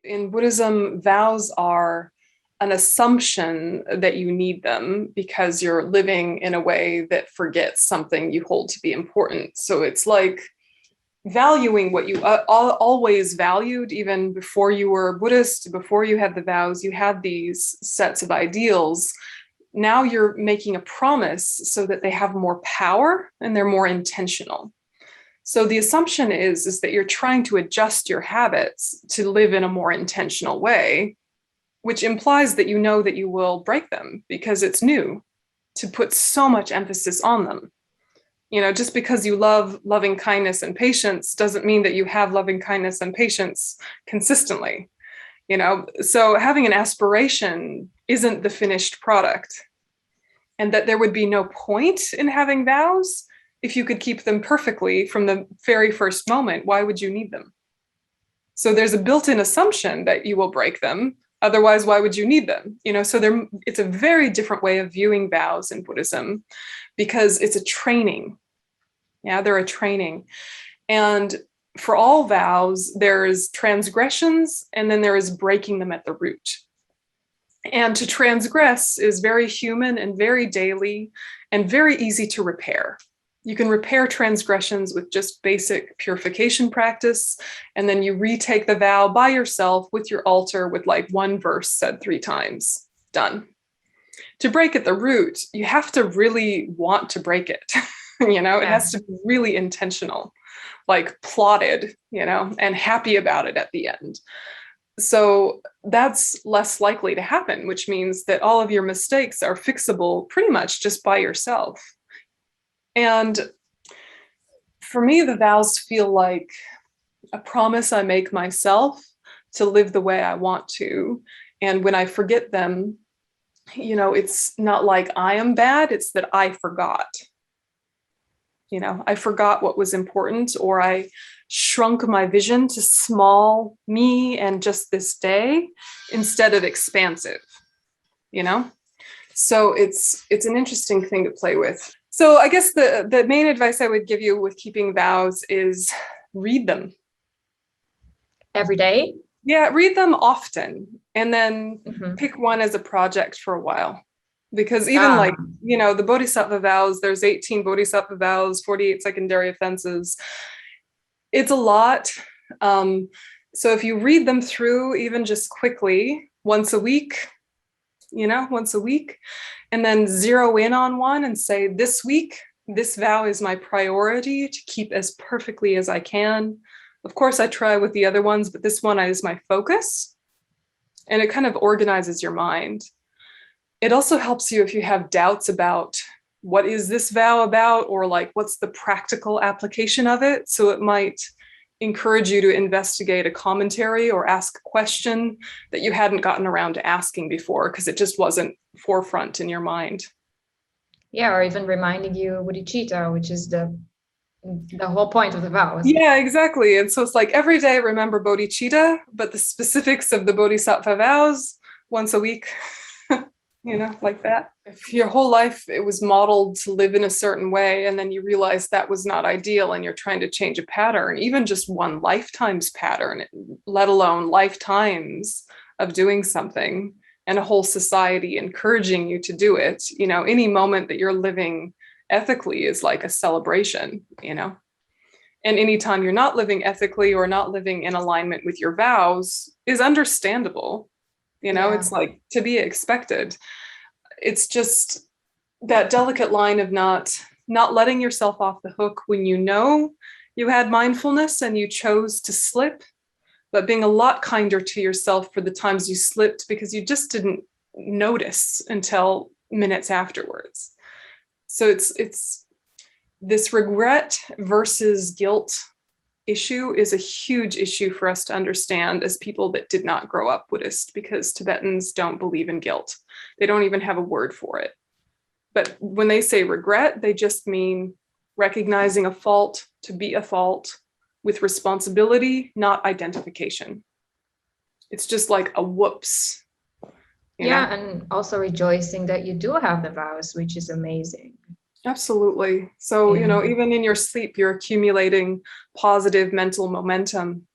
In Buddhism, vows are an assumption that you need them because you're living in a way that forgets something you hold to be important. So it's like valuing what you always valued, even before you were Buddhist, before you had the vows, you had these sets of ideals. Now you're making a promise so that they have more power and they're more intentional. So the assumption is that you're trying to adjust your habits to live in a more intentional way, which implies that you know that you will break them because it's new to put so much emphasis on them. Just because you love loving kindness and patience doesn't mean that you have loving kindness and patience consistently. So having an aspiration isn't the finished product, and that there would be no point in having vows if you could keep them perfectly from the very first moment. Why would you need them? So there's a built-in assumption that you will break them. Otherwise, why would you need them? So it's a very different way of viewing vows in Buddhism because it's a training. Yeah, they're a training. And for all vows, there's transgressions and then there is breaking them at the root. And to transgress is very human and very daily and very easy to repair. You can repair transgressions with just basic purification practice, and then you retake the vow by yourself with your altar with like one verse said 3 times. Done. To break at the root, you have to really want to break it. It has to be really intentional, like plotted, and happy about it at the end. So that's less likely to happen, which means that all of your mistakes are fixable pretty much just by yourself. And for me, the vows feel like a promise I make myself to live the way I want to. And when I forget them, it's not like I am bad, it's that I forgot. I forgot what was important, or I shrunk my vision to small me and just this day instead of expansive, So it's an interesting thing to play with. So I guess the main advice I would give you with keeping vows is read them. Every day? Yeah, read them often, and then pick one as a project for a while. Because even the Bodhisattva vows, there's 18 Bodhisattva vows, 48 secondary offenses. It's a lot. So if you read them through, even just quickly, once a week, and then zero in on one and say, this week, this vow is my priority to keep as perfectly as I can. Of course, I try with the other ones, but this one is my focus. And it kind of organizes your mind. It also helps you if you have doubts about what is this vow about, or like what's the practical application of it. So it might encourage you to investigate a commentary or ask a question that you hadn't gotten around to asking before because it just wasn't forefront in your mind. Yeah, or even reminding you bodhicitta, which is the whole point of the vows. Yeah, exactly. And so it's like every day remember bodhicitta, but the specifics of the bodhisattva vows once a week. Like that. If your whole life it was modeled to live in a certain way, and then you realize that was not ideal and you're trying to change a pattern, even just one lifetime's pattern, let alone lifetimes of doing something, and a whole society encouraging you to do it, any moment that you're living ethically is like a celebration, And anytime you're not living ethically or not living in alignment with your vows is understandable. It's like to be expected. It's just that delicate line of not letting yourself off the hook when you had mindfulness and you chose to slip, but being a lot kinder to yourself for the times you slipped because you just didn't notice until minutes afterwards. So it's this regret versus guilt issue is a huge issue for us to understand as people that did not grow up Buddhist, because Tibetans don't believe in guilt. They don't even have a word for it. But when they say regret, they just mean recognizing a fault to be a fault with responsibility, not identification. It's just like a whoops. And also rejoicing that you do have the vows, which is amazing. Absolutely. So, even in your sleep, you're accumulating positive mental momentum